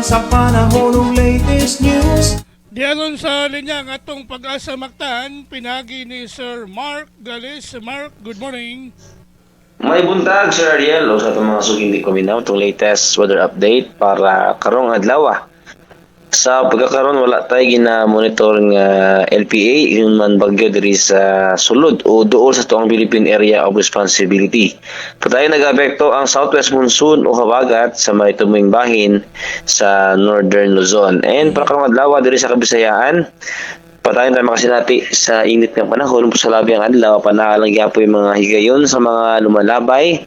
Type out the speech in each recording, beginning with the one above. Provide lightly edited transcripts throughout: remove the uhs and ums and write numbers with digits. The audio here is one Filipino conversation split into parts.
sa panahon ng latest news. Dialon sa linya ang atong pag-asa Mactan, pinagi ni Sir Mark Galis. Mark, good morning. May buntag, Sir Ariel, o sa itong mga suging di kuminaw, itong latest weather update para karong adlaw. Sa pagkakaroon, wala tayo gina-monitor nga LPA, yun man bagyo diri sa sulod o dool sa tuang Philippine Area of Responsibility. Patay nag-apekto ang southwest monsoon o habagat sa may tuming bahin sa northern Luzon. And para karong adlaw diri sa Kabisayaan, patayin tayo makasinati sa init ng panahon sa labi ang adlaw, panahalang yapo yung mga higayon sa mga lumalabay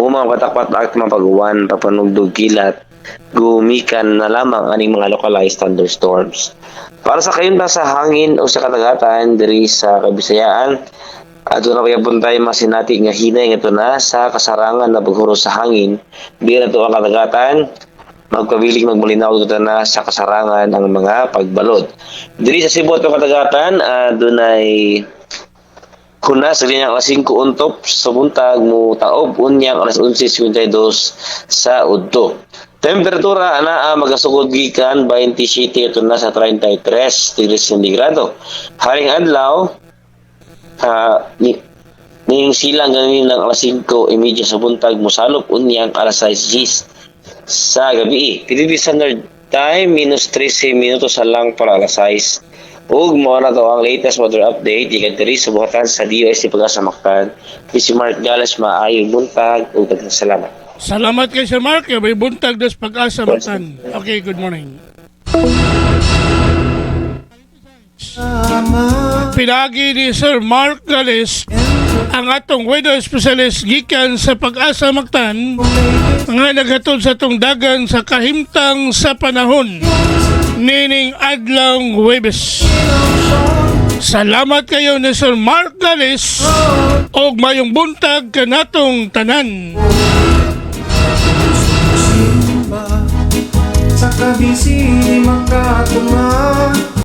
o mga katakpat at mga pag-uwan, papanugdog kilat, gumikan na lamang aning mga localized thunderstorms. Para sa kayon na sa hangin o sa katagatan diri sa Kabisayaan, ato na payapon tayo masinati nga hinay nga ito na sa kasarangan na paghuro sa hangin. Di na ito ang katagatan, magpabiling magmalinaw ito na sa kasarangan ang mga pagbalod. Diri sa Cebu at katagatan, doon ay kuna sa linyang alas 5 untop sa buntag mo taob unyang alas 11:52 sa udto. Temperatura ana magasugod gikan 27 ito na sa 33 degrees centigrado. Haring adlaw ning silang ganin ng alas 5:30 sa buntag mosalop unyang alas 6 sa gabi. Philippine Standard Time -13 minutos sa lang para alas 6. Ug mo na to ang latest weather update gikan diri sa buhatan sa DOST Pag-asa Mactan. Si Mark Galas, maayong buntag ug daghang salamat. Salamat kay Sir Mark. May buntag dos pag-asa Mactan. Okay, good morning. Pinagi ni Sir Mark Galis ang atong weather specialist gikan sa Pag-asa Mactan nga naghatod sa atong dagan sa kahimtang sa panahon nining adlawng Huwebes. Salamat kayo ni Sir Mark Galis og mayong buntag kanatong tanan.